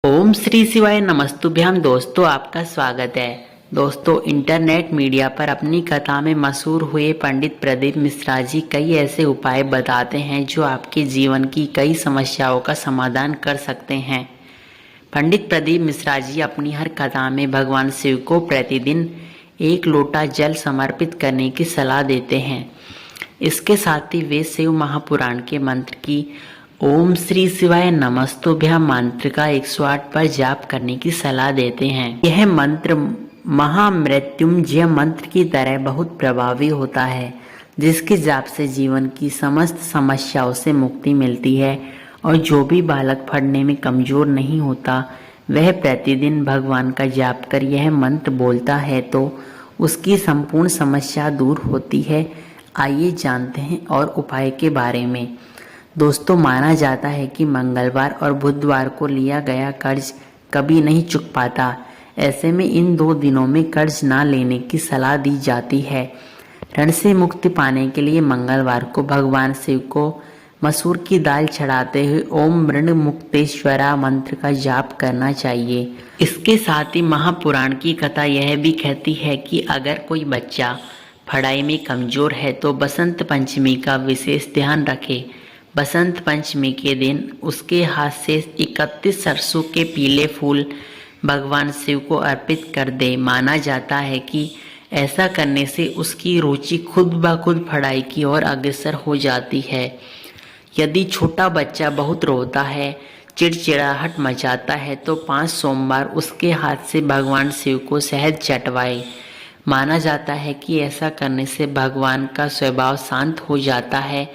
ओम श्री शिवाय नमस्तुभ्याम। दोस्तों आपका स्वागत है। दोस्तों इंटरनेट मीडिया पर अपनी कथा में मशहूर हुए पंडित प्रदीप मिश्रा जी कई ऐसे उपाय बताते हैं जो आपके जीवन की कई समस्याओं का समाधान कर सकते हैं। पंडित प्रदीप मिश्रा जी अपनी हर कथा में भगवान शिव को प्रतिदिन 1 लोटा जल समर्पित करने की सलाह देते हैं। इसके साथ ही वे शिव महापुराण के मंत्र की ओम श्री शिवाय नमस्तुभ्याम मंत्र का 108 पर जाप करने की सलाह देते हैं। यह मंत्र महामृत्युंजय मंत्र की तरह बहुत प्रभावी होता है, जिसके जाप से जीवन की समस्त समस्याओं से मुक्ति मिलती है और जो भी बालक पढ़ने में कमजोर नहीं होता वह प्रतिदिन भगवान का जाप कर यह मंत्र बोलता है तो उसकी संपूर्ण समस्या दूर होती है। आइए जानते हैं और उपाय के बारे में। दोस्तों माना जाता है कि मंगलवार और बुधवार को लिया गया कर्ज कभी नहीं चुक पाता। ऐसे में इन 2 दिनों में कर्ज ना लेने की सलाह दी जाती है। ऋण से मुक्ति पाने के लिए मंगलवार को भगवान शिव को मसूर की दाल चढ़ाते हुए ओम ऋण मुक्तेश्वरा मंत्र का जाप करना चाहिए। इसके साथ ही महापुराण की कथा यह भी कहती है कि अगर कोई बच्चा पढ़ाई में कमजोर है तो बसंत पंचमी का विशेष ध्यान रखे। बसंत पंचमी के दिन उसके हाथ से 31 सरसों के पीले फूल भगवान शिव को अर्पित कर दे। माना जाता है कि ऐसा करने से उसकी रुचि खुद ब खुद पढ़ाई की ओर अग्रसर हो जाती है। यदि छोटा बच्चा बहुत रोता है, चिड़चिड़ाहट मचाता है तो 5 सोमवार उसके हाथ से भगवान शिव को शहद चटवाए। माना जाता है कि ऐसा करने से भगवान का स्वभाव शांत हो जाता है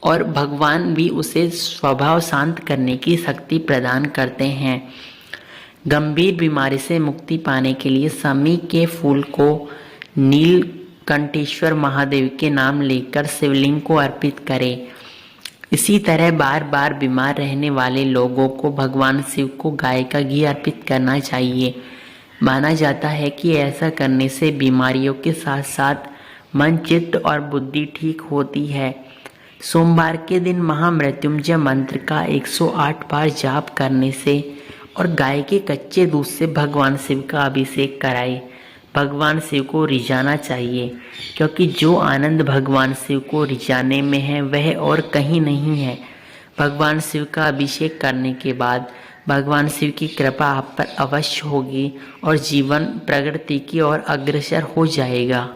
और भगवान भी उसे स्वभाव शांत करने की शक्ति प्रदान करते हैं। गंभीर बीमारी से मुक्ति पाने के लिए समी के फूल को नीलकंठेश्वर महादेव के नाम लेकर शिवलिंग को अर्पित करें। इसी तरह बार बार बीमार रहने वाले लोगों को भगवान शिव को गाय का घी अर्पित करना चाहिए। माना जाता है कि ऐसा करने से बीमारियों के साथ साथ मन, चित्त और बुद्धि ठीक होती है। सोमवार के दिन महामृत्युंजय मंत्र का 108 बार जाप करने से और गाय के कच्चे दूध से भगवान शिव का अभिषेक कराए। भगवान शिव को रिझाना चाहिए, क्योंकि जो आनंद भगवान शिव को रिझाने में है वह और कहीं नहीं है। भगवान शिव का अभिषेक करने के बाद भगवान शिव की कृपा आप पर अवश्य होगी और जीवन प्रगति की ओर अग्रसर हो जाएगा।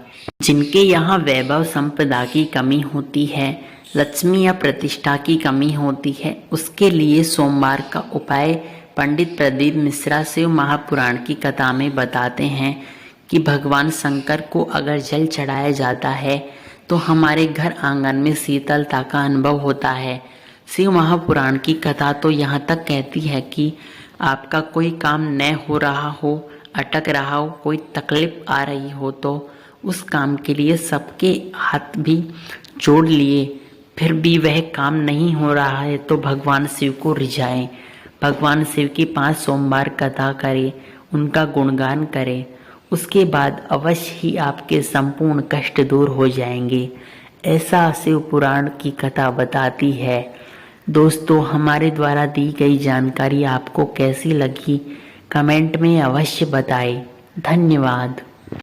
जिनके यहाँ वैभव संपदा की कमी होती है, लक्ष्मी या प्रतिष्ठा की कमी होती है, उसके लिए सोमवार का उपाय पंडित प्रदीप मिश्रा शिव महापुराण की कथा में बताते हैं कि भगवान शंकर को अगर जल चढ़ाया जाता है तो हमारे घर आंगन में शीतलता का अनुभव होता है। शिव महापुराण की कथा तो यहाँ तक कहती है कि आपका कोई काम न हो रहा हो, अटक रहा हो, कोई तकलीफ आ रही हो तो उस काम के लिए सबके हाथ भी जोड़ लिए फिर भी वह काम नहीं हो रहा है तो भगवान शिव को रिझाएं। भगवान शिव की 5 सोमवार कथा करें, उनका गुणगान करें। उसके बाद अवश्य ही आपके संपूर्ण कष्ट दूर हो जाएंगे, ऐसा शिव पुराण की कथा बताती है। दोस्तों हमारे द्वारा दी गई जानकारी आपको कैसी लगी कमेंट में अवश्य बताएं। धन्यवाद।